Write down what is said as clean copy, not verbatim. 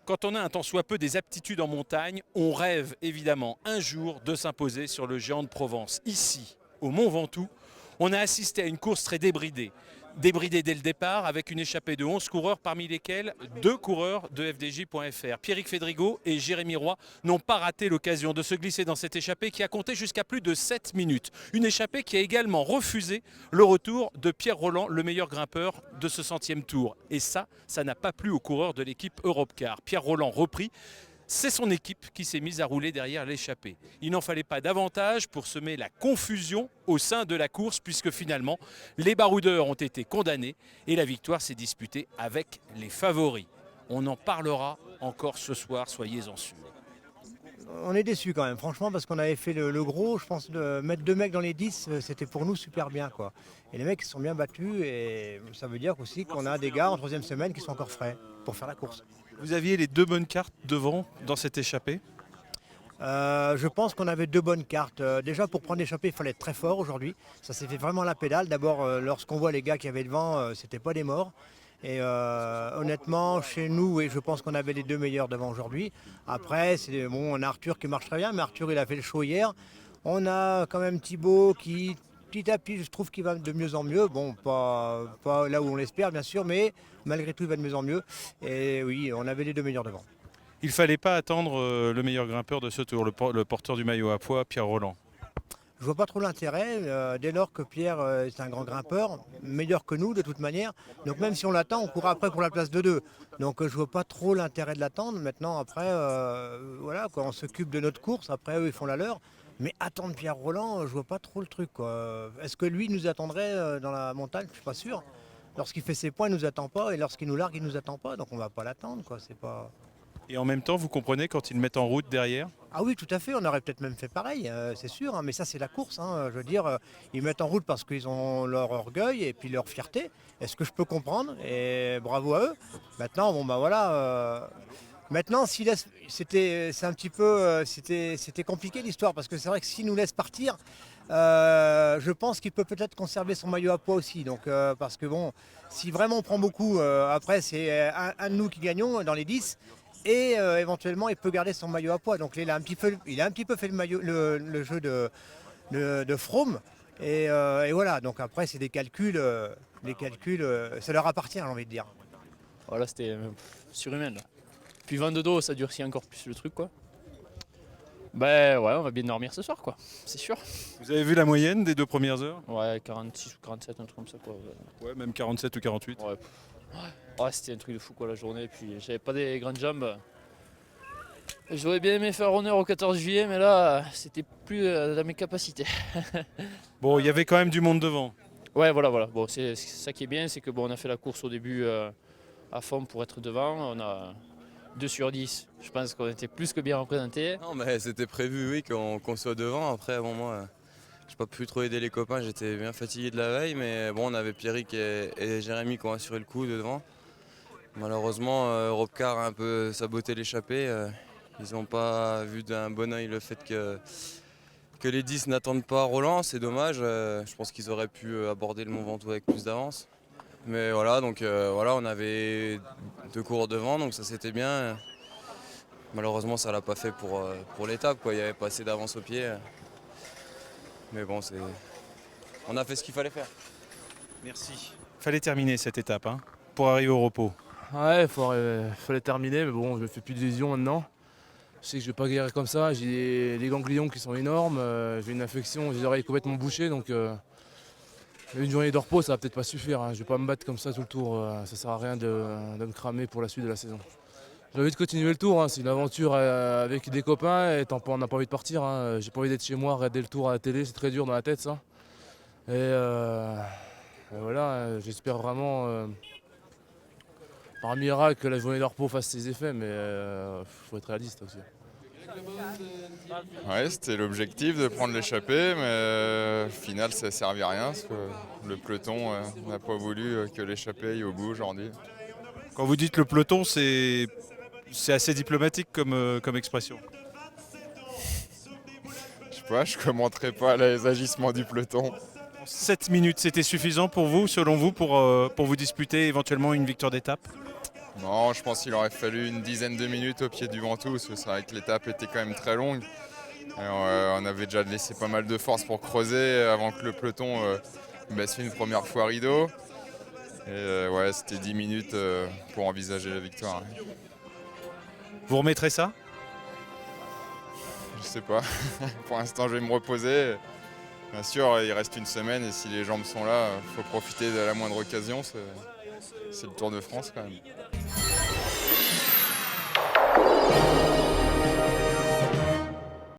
Quand on a un tant soit peu des aptitudes en montagne, on rêve évidemment un jour de s'imposer sur le géant de Provence. Ici, au Mont Ventoux, on a assisté à une course très débridée. Débridée dès le départ avec une échappée de 11 coureurs parmi lesquels 2 coureurs de FDJ.fr. Pierrick Fédrigo et Jérémy Roy n'ont pas raté l'occasion de se glisser dans cette échappée qui a compté jusqu'à plus de 7 minutes. Une échappée qui a également refusé le retour de Pierre Rolland, le meilleur grimpeur de ce 100e tour. Et ça n'a pas plu aux coureurs de l'équipe Europcar. Pierre Rolland repris. C'est son équipe qui s'est mise à rouler derrière l'échappée. Il n'en fallait pas davantage pour semer la confusion au sein de la course puisque finalement les baroudeurs ont été condamnés et la victoire s'est disputée avec les favoris. On en parlera encore ce soir, soyez-en sûrs. On est déçus quand même, franchement, parce qu'on avait fait le gros. Je pense de mettre 2 mecs dans les 10, c'était pour nous super bien, quoi. Et les mecs ils se sont bien battus et ça veut dire aussi qu'on a des gars en troisième semaine qui sont encore frais pour faire la course. Vous aviez les 2 bonnes cartes devant dans cette échappée. Je pense qu'on avait 2 bonnes cartes. Déjà pour prendre l'échappée, il fallait être très fort aujourd'hui. Ça s'est fait vraiment à la pédale. D'abord, lorsqu'on voit les gars qui avaient devant, c'était pas des morts. Et honnêtement, chez nous, je pense qu'on avait les 2 meilleurs devant aujourd'hui. Après, on a Arthur qui marche très bien, mais Arthur il a fait le show hier. On a quand même Thibaut qui, petit à petit, je trouve qu'il va de mieux en mieux. Bon, pas là où on l'espère, bien sûr, mais malgré tout, il va de mieux en mieux. Et oui, on avait les 2 meilleurs devant. Il ne fallait pas attendre le meilleur grimpeur de ce tour, le porteur du maillot à pois, Pierre Rolland. Je vois pas trop l'intérêt, dès lors que Pierre est un grand grimpeur, meilleur que nous de toute manière. Donc même si on l'attend, on court après pour la place de 2. Donc je vois pas trop l'intérêt de l'attendre. Maintenant après, voilà, quoi, on s'occupe de notre course, après eux ils font la leur. Mais attendre Pierre Rolland, je vois pas trop le truc, quoi. Est-ce que lui nous attendrait dans la montagne? Je suis pas sûr. Lorsqu'il fait ses points, il nous attend pas, et lorsqu'il nous largue, il nous attend pas. Donc on va pas l'attendre, quoi. C'est pas. Et en même temps, vous comprenez quand ils mettent en route derrière. Ah oui, tout à fait, on aurait peut-être même fait pareil, c'est sûr, hein, mais ça c'est la course. Je veux dire, ils mettent en route parce qu'ils ont leur orgueil et puis leur fierté. Est-ce que je peux comprendre? Et bravo à eux. Maintenant, bon bah voilà. Maintenant, c'est un petit peu, c'était compliqué l'histoire parce que c'est vrai que s'il nous laisse partir, je pense qu'il peut peut-être conserver son maillot à pois aussi. Donc, parce que bon, si vraiment on prend beaucoup, après c'est un de nous qui gagnons dans les 10. Et éventuellement, il peut garder son maillot à pois. Donc il a un petit peu fait le jeu de Froome. Et voilà, donc après, c'est des calculs. Les calculs, ça leur appartient, j'ai envie de dire. Voilà, c'était surhumain là. Puis vent de dos, ça durcit encore plus le truc quoi. Ben ouais, on va bien dormir ce soir quoi, c'est sûr. Vous avez vu la moyenne des 2 premières heures? Ouais, 46 ou 47, un truc comme ça quoi. Ouais, même 47 ou 48. Ouais. Ouais, c'était un truc de fou quoi la journée. Puis j'avais pas des grandes jambes. J'aurais bien aimé faire honneur au 14 juillet, mais là, c'était plus dans mes capacités. Bon, il y avait quand même du monde devant. Ouais, voilà. Bon, c'est ça qui est bien, c'est que bon, on a fait la course au début à fond pour être devant. On a 2 sur 10. Je pense qu'on était plus que bien représentés. Non mais c'était prévu oui qu'on soit devant. Après bon moi j'ai pas pu trop aider les copains, j'étais bien fatigué de la veille, mais bon on avait Pierrick et Jérémy qui ont assuré le coup de devant. Malheureusement Europcar a un peu saboté l'échappée. Ils n'ont pas vu d'un bon oeil le fait que les 10 n'attendent pas Roland, c'est dommage. Je pense qu'ils auraient pu aborder le Mont Ventoux avec plus d'avance. Mais voilà, donc voilà, on avait 2 coureurs devant, donc ça c'était bien. Malheureusement, ça l'a pas fait pour l'étape, quoi. Il n'y avait pas assez d'avance au pied. Mais bon, on a fait ce qu'il fallait faire. Merci. Fallait terminer cette étape pour arriver au repos. Ouais, fallait terminer, mais bon, je me fais plus d'illusions maintenant. Je sais que je vais pas guérir comme ça, j'ai des ganglions qui sont énormes, j'ai une infection, j'ai les oreilles complètement bouchées, donc une journée de repos ça va peut-être pas suffire. Je vais pas me battre comme ça tout le tour, ça sert à rien de me cramer pour la suite de la saison. J'ai envie de continuer le tour, c'est une aventure avec des copains et on n'a pas envie de partir. J'ai pas envie d'être chez moi, regarder le tour à la télé, c'est très dur dans la tête ça. Et voilà, j'espère vraiment par miracle que la journée de repos fasse ses effets, mais faut être réaliste aussi. Ouais, c'était l'objectif de prendre l'échappée, mais au final ça ne servi à rien parce que le peloton n'a pas voulu que l'échappée aille au bout aujourd'hui. Quand vous dites le peloton, c'est assez diplomatique comme expression. Je sais pas, je commenterai pas les agissements du peloton. 7 minutes, c'était suffisant pour vous, selon vous, pour vous disputer éventuellement une victoire d'étape? Non, je pense qu'il aurait fallu une dizaine de minutes au pied du Ventoux, parce que c'est vrai que l'étape était quand même très longue. Et on avait déjà laissé pas mal de force pour creuser avant que le peloton baisse une première fois rideau. Et ouais, c'était 10 minutes pour envisager la victoire. Vous remettrez ça? Je sais pas. Pour l'instant, je vais me reposer. Bien sûr, il reste une semaine et si les jambes sont là, il faut profiter de la moindre occasion. C'est le Tour de France quand même.